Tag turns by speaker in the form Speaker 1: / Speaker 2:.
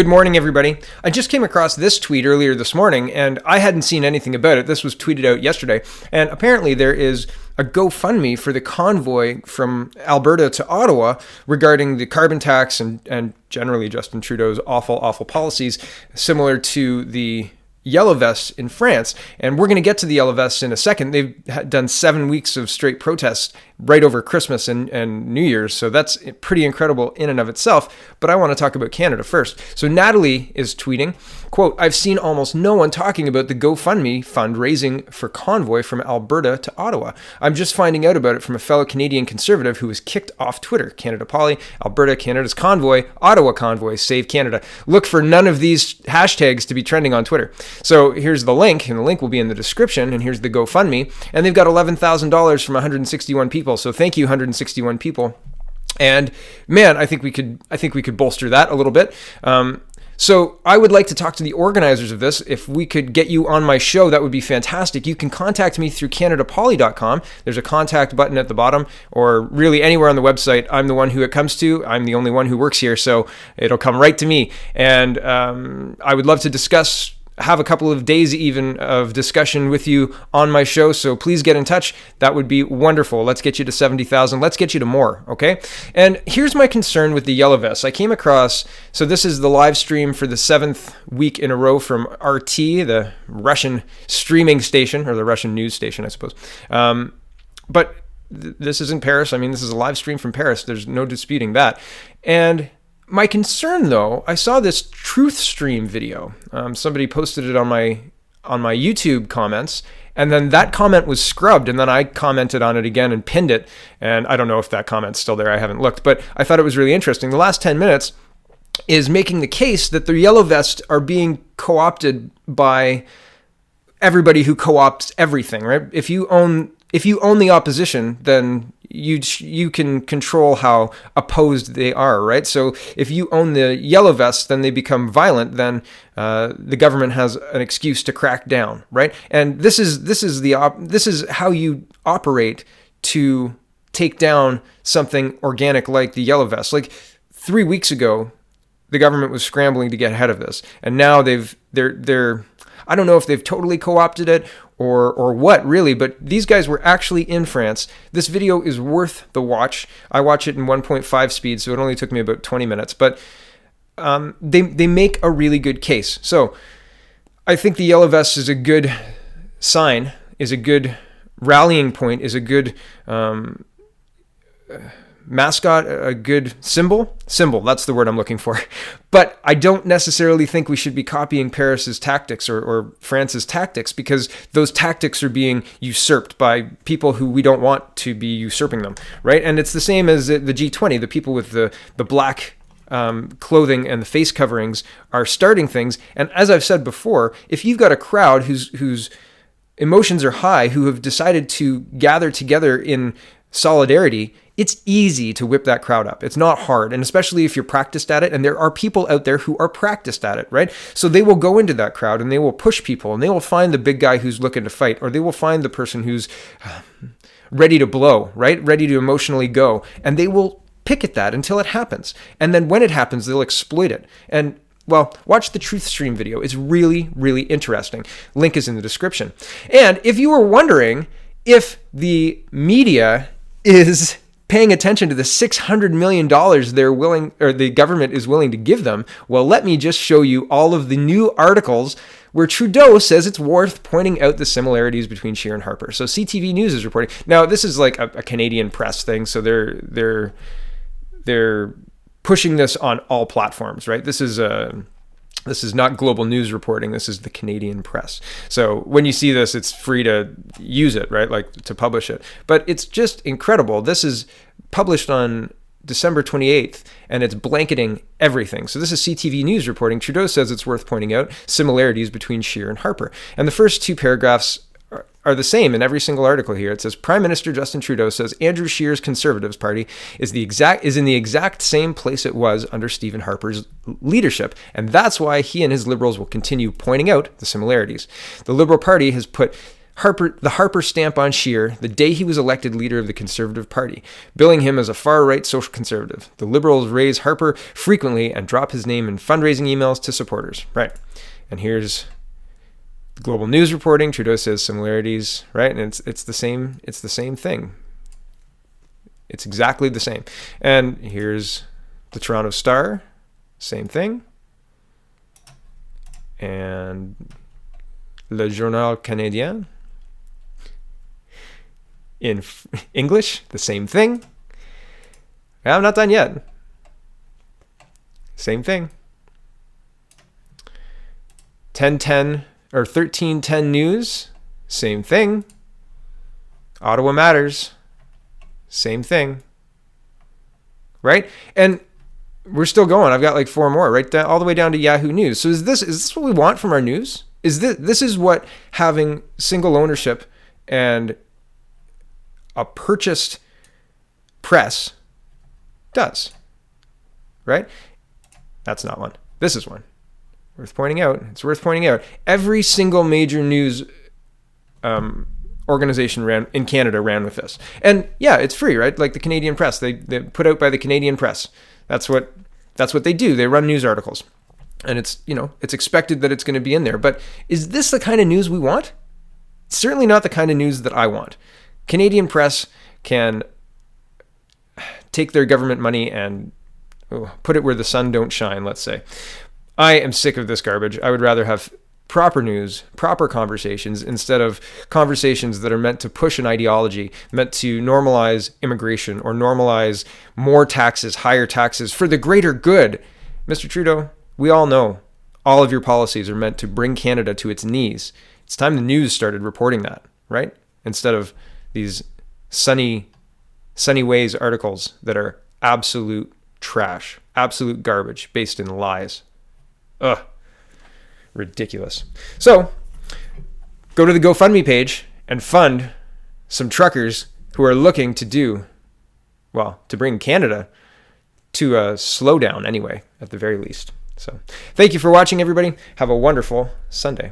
Speaker 1: Good morning, everybody. I just came across this tweet earlier this morning, and I hadn't seen anything about it. This was tweeted out yesterday, and apparently there is a GoFundMe for the convoy from Alberta to Ottawa regarding the carbon tax and generally Justin Trudeau's awful policies, similar to the Yellow Vests in France. And we're going to get to the Yellow Vests in a second. They've done 7 weeks of straight protests right over Christmas and New Year's. So that's pretty incredible in and of itself. But I want to talk about Canada first. So Natalie is tweeting, quote, "I've seen almost no one talking about the GoFundMe fundraising for convoy from Alberta to Ottawa. I'm just finding out about it from a fellow Canadian conservative who was kicked off Twitter. Canada Poly, Alberta, Canada's convoy, Ottawa convoy, save Canada. Look for none of these hashtags to be trending on Twitter." So here's the link, and the link will be in the description, and here's the GoFundMe, and they've got $11,000 from 161 people. So thank you, 161 people. And man, I think we could bolster that a little bit. So I would like to talk to the organizers of this. If we could get you on my show, that would be fantastic. You can contact me through CanadaPoly.com. There's a contact button at the bottom, or really anywhere on the website. I'm the one who it comes to. I'm the only one who works here, so it'll come right to me. And I would love to have a couple of days even of discussion with you on my show. So please get in touch. That would be wonderful. Let's get you to 70,000. Let's get you to more. Okay. And here's my concern with the Yellow Vests. I came across, so this is the live stream for the 7th week in a row from RT, the Russian streaming station, or the Russian news station, I suppose. But this is in Paris. I mean, this is a live stream from Paris. There's no disputing that. And my concern, though, I saw this TruthStream video. Somebody posted it on my YouTube comments, and then that comment was scrubbed, and then I commented on it again and pinned it. And I don't know if that comment's still there. I haven't looked, but I thought it was really interesting. The last 10 minutes is making the case that the Yellow Vests are being co-opted by everybody who co-opts everything, right? If you own the opposition, then you can control how opposed they are, right? So if you own the Yellow Vests, then they become violent. Then the government has an excuse to crack down, right? And this is how you operate to take down something organic like the Yellow Vests. Like 3 weeks ago, the government was scrambling to get ahead of this, and now they're I don't know if they've totally co-opted it or what really, but these guys were actually in France. This video is worth the watch. I watch it in 1.5 speed, so it only took me about 20 minutes, but they make a really good case. So I think the Yellow Vests is a good sign, is a good rallying point, is a good mascot, a good symbol, that's the word I'm looking for. But I don't necessarily think we should be copying Paris's tactics or France's tactics, because those tactics are being usurped by people who we don't want to be usurping them, right? And it's the same as the G20, the people with the black clothing and the face coverings are starting things. And as I've said before, if you've got a crowd whose emotions are high, who have decided to gather together in solidarity, it's easy to whip that crowd up. It's not hard. And especially if you're practiced at it, and there are people out there who are practiced at it, right? So they will go into that crowd and they will push people, and they will find the big guy who's looking to fight, or they will find the person who's ready to blow, right? Ready to emotionally go. And they will pick at that until it happens. And then when it happens, they'll exploit it. And well, watch the TruthStream video. It's really, really interesting. Link is in the description. And if you were wondering if the media is paying attention to the $600 million the government is willing to give them, well, let me just show you all of the new articles where Trudeau says it's worth pointing out the similarities between Scheer and Harper. So CTV News is reporting. Now, this is like a Canadian press thing, so they're pushing this on all platforms, right? This is not global news reporting. This is the Canadian press. So when you see this, it's free to use it, right? Like to publish it. But it's just incredible. This is published on December 28th, and it's blanketing everything. So this is CTV News reporting. Trudeau says it's worth pointing out similarities between Scheer and Harper. And the first two paragraphs are the same in every single article here. It says Prime Minister Justin Trudeau says Andrew Scheer's Conservatives Party is in the exact same place it was under Stephen Harper's leadership, and that's why he and his Liberals will continue pointing out the similarities. The Liberal Party has put the Harper stamp on Scheer the day he was elected leader of the Conservative Party, billing him as a far-right social conservative. The Liberals raise Harper frequently and drop his name in fundraising emails to supporters. Right. And here's Global News reporting. Trudeau says similarities, right? And it's the same thing. It's exactly the same. And here's the Toronto Star, same thing. And Le Journal Canadien, in English, the same thing. I'm not done yet. Same thing. 1010 or 1310 News, same thing. Ottawa Matters, same thing. Right? And we're still going. I've got like 4 more, right down all the way down to Yahoo News. So is this what we want from our news? Is this is what having single ownership and a purchased press does, right? That's not one. This is one. Worth pointing out. It's worth pointing out. Every single major news organization in Canada ran with this. And yeah, it's free, right? Like the Canadian Press. They put out by the Canadian Press. That's what they do. They run news articles. And it's expected that it's going to be in there. But is this the kind of news we want? Certainly not the kind of news that I want. Canadian Press can take their government money and put it where the sun don't shine, let's say. I am sick of this garbage. I would rather have proper news, proper conversations, instead of conversations that are meant to push an ideology, meant to normalize immigration or normalize more taxes, higher taxes for the greater good. Mr. Trudeau, we all know all of your policies are meant to bring Canada to its knees. It's time the news started reporting that, right? Instead of these sunny ways articles that are absolute trash, absolute garbage based in lies. Ugh. Ridiculous. So go to the GoFundMe page and fund some truckers who are looking to bring Canada to a slowdown anyway, at the very least. So thank you for watching, everybody. Have a wonderful Sunday.